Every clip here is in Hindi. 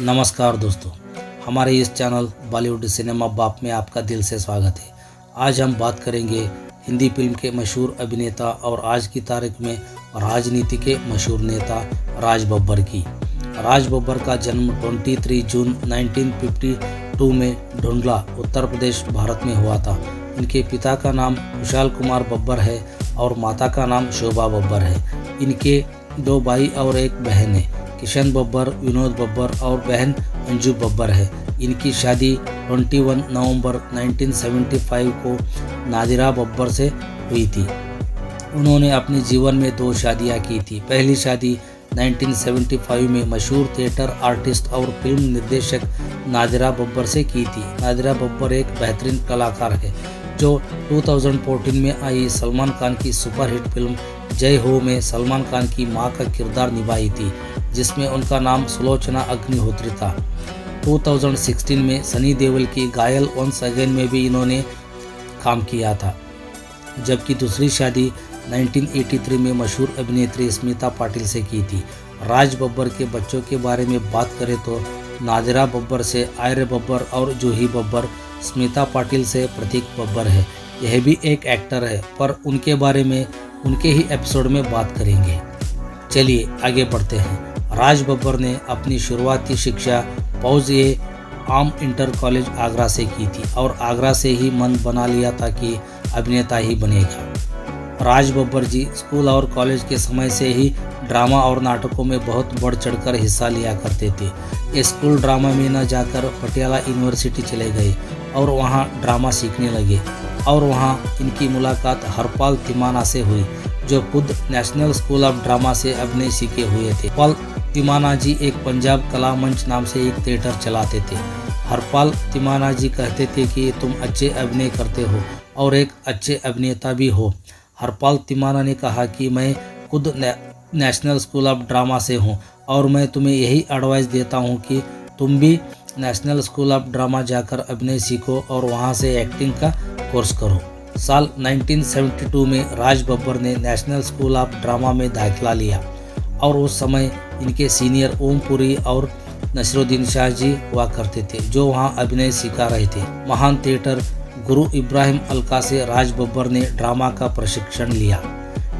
नमस्कार दोस्तों, हमारे इस चैनल बॉलीवुड सिनेमा बाप में आपका दिल से स्वागत है। आज हम बात करेंगे हिंदी फिल्म के मशहूर अभिनेता और आज की तारीख में राजनीति के मशहूर नेता राज बब्बर की। राज बब्बर का जन्म 23 जून 1952 में ढूंढला, उत्तर प्रदेश, भारत में हुआ था। इनके पिता का नाम कुशाल कुमार बब्बर है और माता का नाम शोभा बब्बर है। इनके 2 भाई और 1 बहन है, किशन बब्बर, विनोद बब्बर और बहन अंजू बब्बर है। इनकी शादी 21 नवंबर 1975 को नादिरा बब्बर से हुई थी। उन्होंने अपने जीवन में 2 शादियां की थी। पहली शादी 1975 में मशहूर थिएटर आर्टिस्ट और फिल्म निर्देशक नादिरा बब्बर से की थी। नादिरा बब्बर एक बेहतरीन कलाकार है जो 2014 में आई सलमान खान की सुपरहिट फिल्म जय हो में सलमान खान की मां का किरदार निभाई थी, जिसमें उनका नाम सुलोचना अग्निहोत्री था। 2016 में सनी देओल की घायल वंस अगेन में भी इन्होंने काम किया था। जबकि दूसरी शादी 1983 में मशहूर अभिनेत्री स्मिता पाटिल से की थी। राज बब्बर के बच्चों के बारे में बात करें तो नादिरा बब्बर से आर्य बब्बर और जूही बब्बर, स्मिता पाटिल से प्रतीक बब्बर है। यह भी एक एक्टर है, पर उनके बारे में उनके ही एपिसोड में बात करेंगे। चलिए आगे बढ़ते हैं। राज बब्बर ने अपनी शुरुआती शिक्षा फौज-ए आम इंटर कॉलेज आगरा से की थी और आगरा से ही मन बना लिया था कि अभिनेता ही बनेगा। राज बब्बर जी स्कूल और कॉलेज के समय से ही ड्रामा और नाटकों में बहुत बढ़ चढ़कर हिस्सा लिया करते थे। ये स्कूल ड्रामा में न जाकर पटियाला यूनिवर्सिटी चले गए और वहाँ ड्रामा सीखने लगे और वहाँ इनकी मुलाकात हरपाल तिमाना से हुई, जो खुद नेशनल स्कूल ऑफ ड्रामा से अभिनय सीखे हुए थे। हरपाल तिमाना जी एक पंजाब कला मंच नाम से एक थिएटर चलाते थे। हरपाल तिमाना जी कहते थे कि तुम अच्छे अभिनय करते हो और एक अच्छे अभिनेता भी हो। हरपाल तिमाना ने कहा कि मैं खुद नेशनल स्कूल ऑफ ड्रामा से हूँ और मैं तुम्हें यही एडवाइस देता हूँ कि तुम भी नेशनल स्कूल ऑफ ड्रामा जाकर अभिनय सीखो और वहाँ से एक्टिंग का कोर्स करो। साल 1972 में राज बब्बर ने नेशनल स्कूल ऑफ ड्रामा में दाखिला लिया और उस समय इनके सीनियर ओम पुरी और नसीरुद्दीन शाह जी हुआ करते थे, जो वहाँ अभिनय सिखा रहे थे। महान थिएटर गुरु इब्राहिम अलका से राज बब्बर ने ड्रामा का प्रशिक्षण लिया।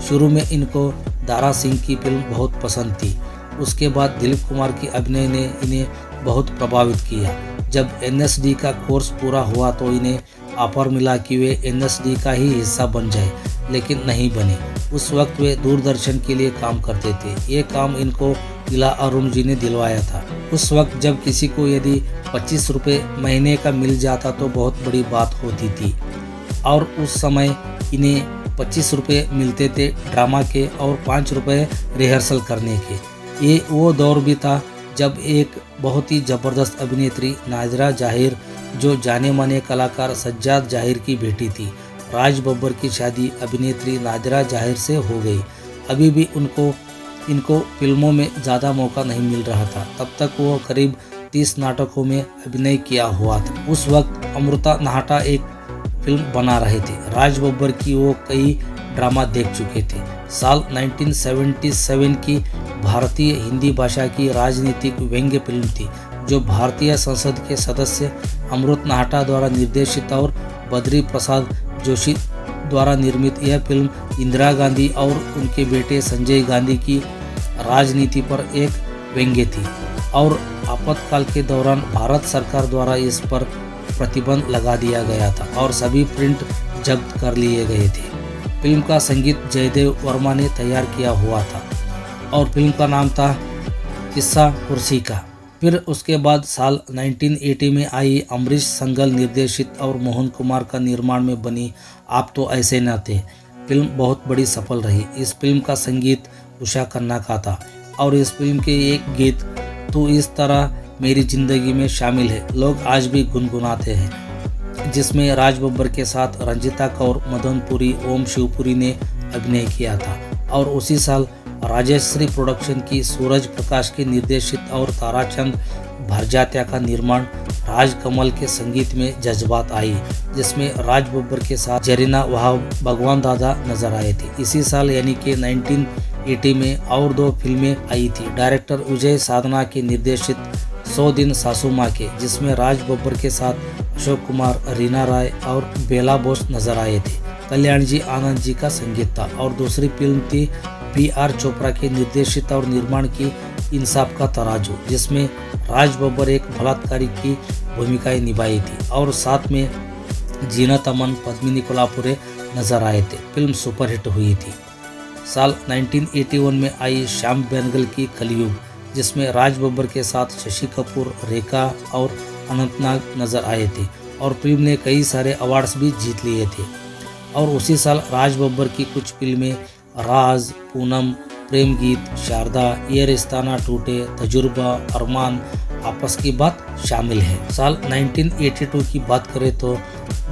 शुरू में इनको दारा सिंह की फिल्म बहुत पसंद थी। उसके बाद दिलीप कुमार की अभिनय ने इन्हें बहुत प्रभावित किया। जब एनएसडी का कोर्स पूरा हुआ तो इन्हें ऑफर मिला कि वे एनएसडी का ही हिस्सा बन जाए, लेकिन नहीं बने। उस वक्त वे दूरदर्शन के लिए काम करते थे। ये काम इनको इला अरुण जी ने दिलवाया था। उस वक्त जब किसी को यदि 25 रुपये महीने का मिल जाता तो बहुत बड़ी बात होती थी और उस समय इन्हें 25 रुपये मिलते थे ड्रामा के और 5 रुपये रिहर्सल करने के। ये वो दौर भी था जब एक बहुत ही ज़बरदस्त अभिनेत्री नादिरा जाहिर, जो जाने माने कलाकार सज्जाद जाहिर की बेटी थी। राज बब्बर की शादी अभिनेत्री नादिरा जाहिर से हो गई। अभी भी इनको फिल्मों में ज़्यादा मौका नहीं मिल रहा था। तब तक वो करीब 30 नाटकों में अभिनय किया हुआ था। उस वक्त अमृता नाहटा एक फिल्म बना रहे थे। राज बब्बर की वो कई ड्रामा देख चुके थे। साल 1977 की भारतीय हिंदी भाषा की राजनीतिक व्यंग्य फिल्म थी, जो भारतीय संसद के सदस्य अमृत नाहटा द्वारा निर्देशित और बद्री प्रसाद जोशी द्वारा निर्मित यह फिल्म इंदिरा गांधी और उनके बेटे संजय गांधी की राजनीति पर एक व्यंग्य थी और आपातकाल के दौरान भारत सरकार द्वारा इस पर प्रतिबंध लगा दिया गया था और सभी प्रिंट जब्त कर लिए गए थे। फिल्म का संगीत जयदेव वर्मा ने तैयार किया हुआ था और फिल्म का नाम था किस्सा कुर्सी का। फिर उसके बाद साल 1980 में आई अमरीश संगल निर्देशित और मोहन कुमार का निर्माण में बनी आप तो ऐसे न थे। फिल्म बहुत बड़ी सफल रही। इस फिल्म का संगीत उषा खन्ना का था और इस फिल्म के एक गीत तू इस तरह मेरी ज़िंदगी में शामिल है, लोग आज भी गुनगुनाते हैं, जिसमें राज बब्बर के साथ रंजिता कौर, मदन पुरी, ओम शिवपुरी ने अभिनय किया था। और उसी साल राजश्री प्रोडक्शन की सूरज प्रकाश के निर्देशित और ताराचंद भरजात्या का निर्माण राज कमल के संगीत में जज्बात आई, जिसमें राज बब्बर के साथ जरीना वहाब, भगवान दादा नजर आए थे। इसी साल यानी कि 1980 में और 2 फिल्में आई थी। डायरेक्टर विजय साधना के निर्देशित 100 दिन सासू माँ के, जिसमें राज बब्बर के साथ अशोक कुमार, रीना रॉय और बेला बोस नजर आए थे। कल्याण जी आनंद जी का संगीत था और दूसरी फिल्म थी B.R. चोपड़ा के निर्देशित और निर्माण की इंसाफ का तराजू, जिसमें राज बब्बर एक बलात्कारी की भूमिकाएं निभाई थी और साथ में जीनत अमन, पद्मिनी कोल्हापुरे नजर आए थे। फिल्म सुपरहिट हुई थी। साल 1981 में आई श्याम बेनेगल की कलयुग, जिसमें राज बब्बर के साथ शशि कपूर, रेखा और अनंतनाग नजर आए थे और फिल्म ने कई सारे अवार्ड्स भी जीत लिए थे। और उसी साल राज बब्बर की कुछ फिल्में राज, पूनम, प्रेम गीत, शारदा, ये रिश्ता ना टूटे, तजुर्बा, अरमान, आपस की बात शामिल है। साल 1982 की बात करें तो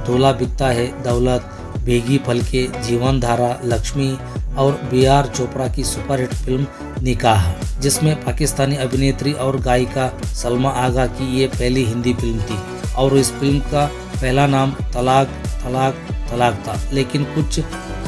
दूल्हा बिकता है दौलत, बेगी फलके, जीवन धारा, लक्ष्मी और B.R. चोपड़ा की सुपरहिट फिल्म निकाह, जिसमें पाकिस्तानी अभिनेत्री और गायिका सलमा आगा की ये पहली हिंदी फिल्म थी और इस फिल्म का पहला नाम तलाक तलाक तलाक था, लेकिन कुछ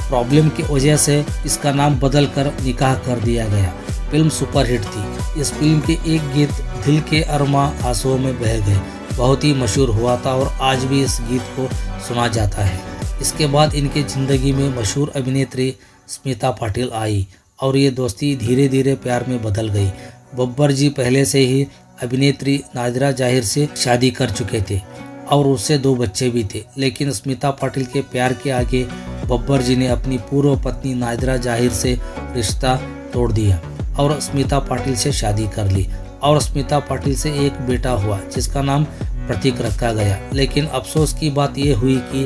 प्रॉब्लम की वजह से इसका नाम बदल कर निकाह कर दिया गया। फिल्म सुपरहिट थी। इस फिल्म के एक गीत दिल के अरमा आंसुओं में बह गए बहुत ही मशहूर हुआ था और आज भी इस गीत को सुना जाता है। इसके बाद इनके ज़िंदगी में मशहूर अभिनेत्री स्मिता पाटिल आई और ये दोस्ती धीरे धीरे प्यार में बदल गई। बब्बर जी पहले से ही अभिनेत्री नादिरा जाहिर से शादी कर चुके थे और उससे 2 बच्चे भी थे, लेकिन स्मिता पाटिल के प्यार के आगे बब्बर जी ने अपनी पूर्व पत्नी नादिरा जाहिर से रिश्ता तोड़ दिया और स्मिता पाटिल से शादी कर ली और स्मिता पाटिल से एक बेटा हुआ जिसका नाम प्रतीक रखा गया। लेकिन अफसोस की बात यह हुई कि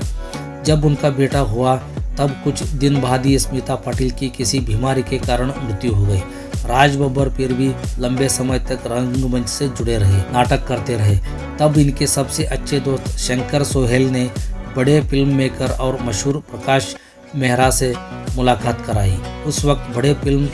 जब उनका बेटा हुआ तब कुछ दिन बाद ही स्मिता पाटिल की किसी बीमारी के कारण मृत्यु हो गई। राज बब्बर फिर भी लंबे समय तक रंगमंच से जुड़े रहे, नाटक करते रहे। तब इनके सबसे अच्छे दोस्त शंकर सोहेल ने बड़े फिल्म मेकर और मशहूर प्रकाश मेहरा से मुलाकात कराई। उस वक्त बड़े फिल्म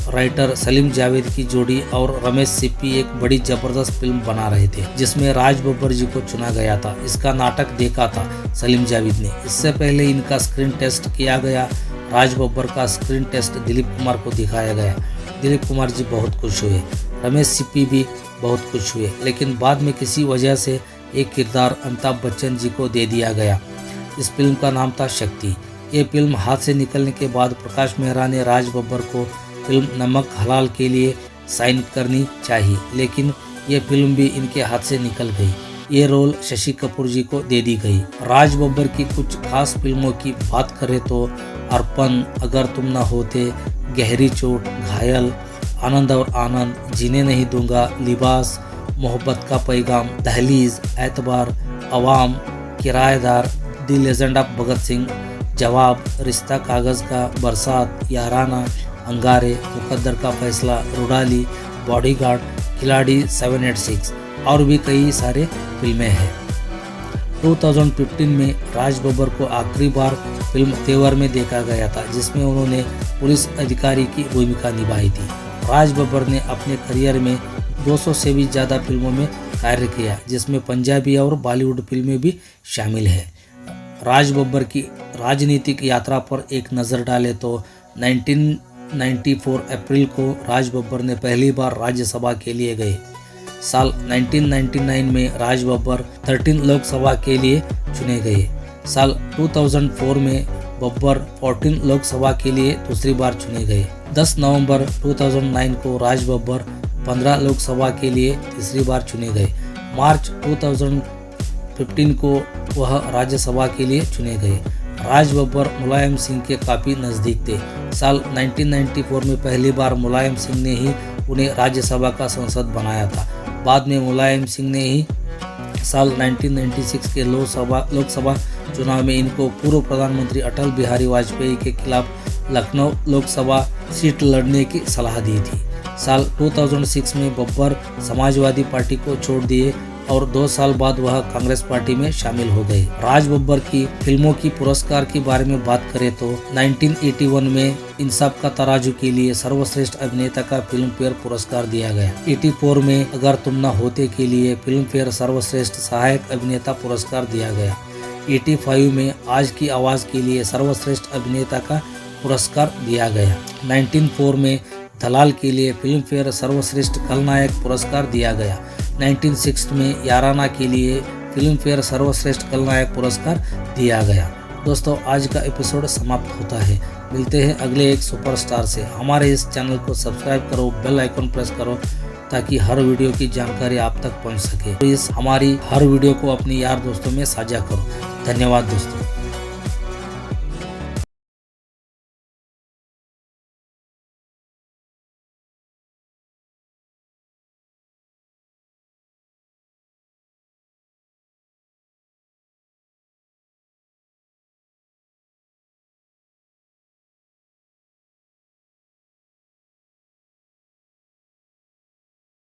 राइटर सलीम जावेद की जोड़ी और रमेश सिप्पी एक बड़ी जबरदस्त फिल्म बना रहे थे जिसमें राज बब्बर जी को चुना गया था। इसका नाटक देखा था सलीम जावेद ने। इससे पहले इनका स्क्रीन टेस्ट किया गया। राज बब्बर का स्क्रीन टेस्ट दिलीप कुमार को दिखाया गया। दिलीप कुमार जी बहुत खुश हुए, रमेश सिप्पी भी बहुत खुश हुए, लेकिन बाद में किसी वजह से एक किरदार अमिताभ बच्चन जी को दे दिया गया। इस फिल्म का नाम था शक्ति। ये फिल्म हाथ से निकलने के बाद प्रकाश मेहरा ने राज बब्बर को फिल्म नमक हलाल के लिए साइन करनी चाहिए, लेकिन ये फिल्म भी इनके हाथ से निकल गई। ये रोल शशि कपूर जी को दे दी गई। राज बब्बर की कुछ खास फिल्मों की बात करें तो अर्पण, अगर तुम न होते, गहरी चोट, घायल, आनंद और आनंद, जीने नहीं दूंगा, लिबास, मोहब्बत का पैगाम, दहलीज, एतबार, अवाम, किराएदार, the legend of Bhagat Singh, जवाब, रिश्ता कागज़ का, बरसात, याराना, अंगारे, मुकद्दर का फैसला, रुडाली, बॉडीगार्ड, खिलाड़ी 786 और भी कई सारे फिल्में हैं। 2015 में राज बब्बर को आखिरी बार फिल्म तेवर में देखा गया था जिसमें उन्होंने पुलिस अधिकारी की भूमिका निभाई थी। राज बब्बर ने अपने करियर में 200 से भी ज़्यादा फिल्मों में कार्य किया जिसमें पंजाबी और बॉलीवुड फिल्में भी शामिल है। राज बब्बर की राजनीतिक यात्रा पर एक नज़र डालें तो 1994 अप्रैल को राज बब्बर ने पहली बार राज्यसभा के लिए गए। साल 1999 में राज बब्बर 13 लोकसभा के लिए चुने गए। साल 2004 में बब्बर 14 लोकसभा के लिए दूसरी बार चुने गए। 10 नवंबर 2009 को राज बब्बर 15 लोकसभा के लिए तीसरी बार चुने गए। मार्च 2015 को वह राज्यसभा के लिए चुने गए। राज बब्बर मुलायम सिंह के काफ़ी नज़दीक थे। साल 1994 में पहली बार मुलायम सिंह ने ही उन्हें राज्यसभा का सांसद बनाया था। बाद में मुलायम सिंह ने ही साल 1996 के लोकसभा चुनाव में इनको पूर्व प्रधानमंत्री अटल बिहारी वाजपेयी के खिलाफ लखनऊ लोकसभा सीट लड़ने की सलाह दी थी। साल 2006 में बब्बर समाजवादी पार्टी को छोड़ दिए और 2 साल बाद वह कांग्रेस पार्टी में शामिल हो गए। राज बब्बर की फिल्मों की पुरस्कार के बारे में बात करें तो 1981 में इंसाफ का तराजू के लिए सर्वश्रेष्ठ अभिनेता का फिल्म फेयर पुरस्कार दिया गया। 84 में अगर तुम न होते के लिए फिल्म फेयर सर्वश्रेष्ठ सहायक अभिनेता पुरस्कार दिया गया। 85 में आज की आवाज़ के लिए सर्वश्रेष्ठ अभिनेता का पुरस्कार दिया गया। 1994 में दलाल के लिए फिल्म फेयर सर्वश्रेष्ठ खलनायक पुरस्कार दिया गया। 1960 में याराना के लिए फिल्म फेयर सर्वश्रेष्ठ खलनायक पुरस्कार दिया गया। दोस्तों आज का एपिसोड समाप्त होता है। मिलते हैं अगले एक सुपरस्टार से। हमारे इस चैनल को सब्सक्राइब करो, बेल आइकन प्रेस करो ताकि हर वीडियो की जानकारी आप तक पहुंच सके। तो इस हमारी हर वीडियो को अपनी यार दोस्तों में साझा करो। धन्यवाद दोस्तों।